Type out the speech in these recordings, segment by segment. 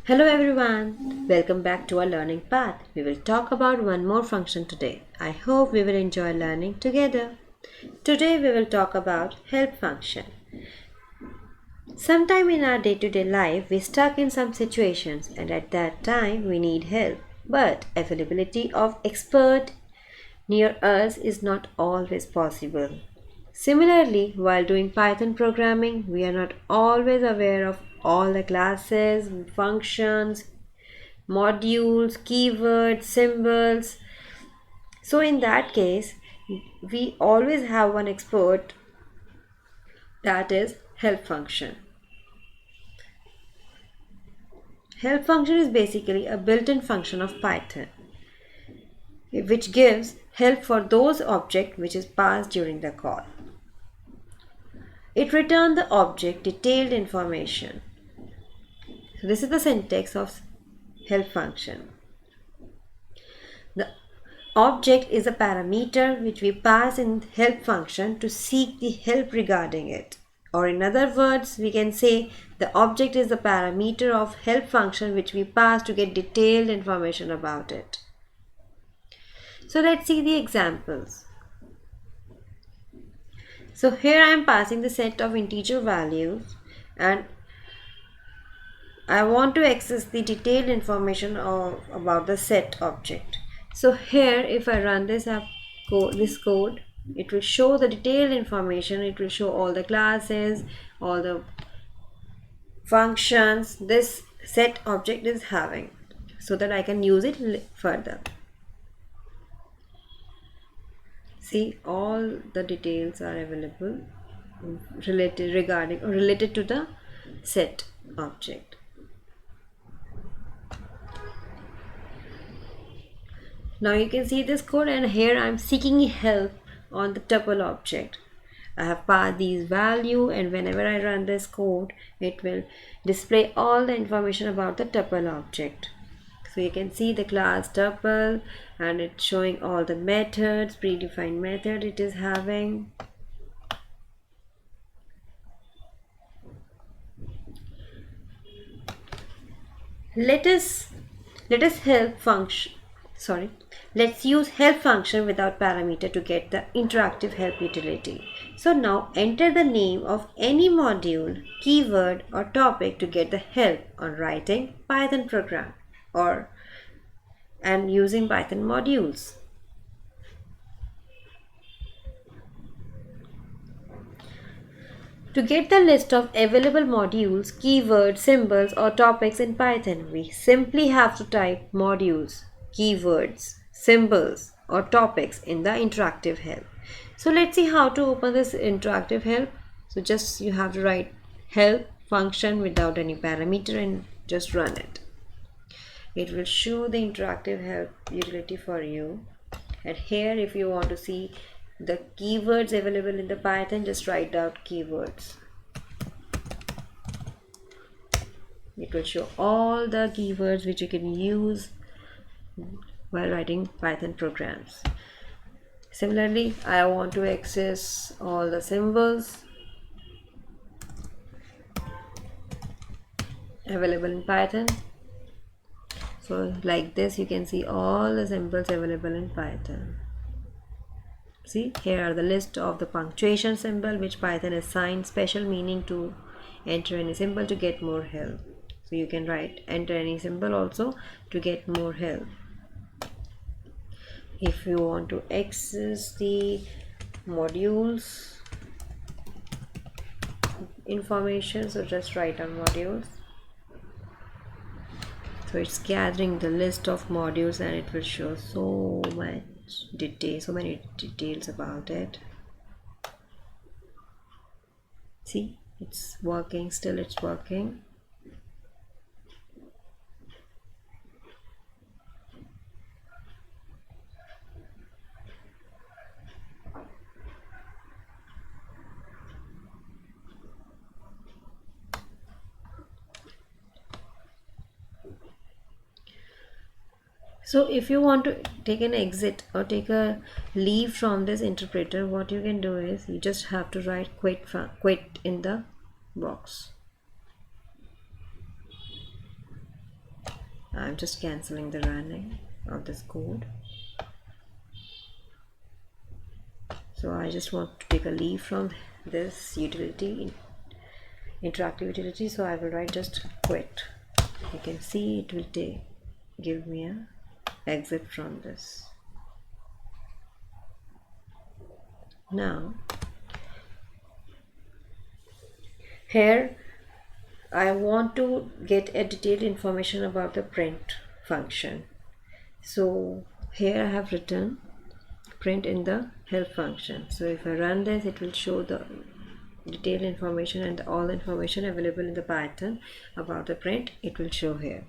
Hello everyone, welcome back to our learning path. We will talk about one more function today. I hope we will enjoy learning together. Today we will talk about help function. Sometime in our day-to-day life we stuck in some situations and at that time we need help. But availability of expert near us is not always possible. Similarly, while doing Python programming, we are not always aware of all the classes, functions, modules, keywords, symbols. So in that case, we always have one expert, that is help function. Help function is basically a built-in function of Python which gives help for those object which is passed during the call. It returns the object detailed information. So this is the syntax of help function. The object is a parameter which we pass in help function to seek the help regarding it. Or in other words, we can say the object is the parameter of help function which we pass to get detailed information about it. So let's see the examples. So here I am passing the set of integer values and I want to access the detailed information about the set object. So here if I run this code, it will show the detailed information. It will show all the classes, all the functions this set object is having so that I can use it further. See, all the details are available related to the set object. Now you can see this code and here I am seeking help on the tuple object. I have passed these value and whenever I run this code, it will display all the information about the tuple object. So you can see the class tuple and it's showing all the methods, predefined method it is having. Let's use help function without parameter to get the interactive help utility. So now enter the name of any module, keyword or topic to get the help on writing Python program and using Python modules. To get the list of available modules, keywords, symbols or topics in Python, we simply have to type modules, keywords, symbols or topics in the interactive help. So let's see how to open this interactive help. So just you have to write help function without any parameter and just run it. It will show the interactive help utility for you. And here if you want to see the keywords available in the Python, just write out keywords. It will show all the keywords which you can use while writing Python programs. Similarly, I want to access all the symbols available in Python. So like this you can see all the symbols available in Python. See, here are the list of the punctuation symbol which Python assigned special meaning to enter any symbol to get more help. So you can write enter any symbol also to get more help. If you want to access the modules information, so just write on modules. So it's gathering the list of modules and it will show so many details about it. See, it's working, still it's working. So if you want to take an exit or take a leave from this interpreter, what you can do is you just have to write quit in the box. I'm just cancelling the running of this code. So I just want to take a leave from this utility, interactive utility, so I will write just quit. You can see it will give me a exit from this. Now here I want to get a detailed information about the print function. So here I have written print in the help function. So if I run this, it will show the detailed information and all the information available in the Python about the print. It will show here.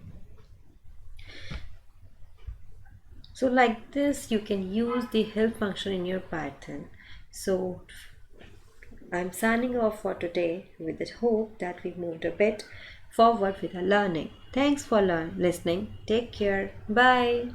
So like this, you can use the help function in your Python. So I'm signing off for today with the hope that we moved a bit forward with our learning. Thanks for listening. Take care. Bye.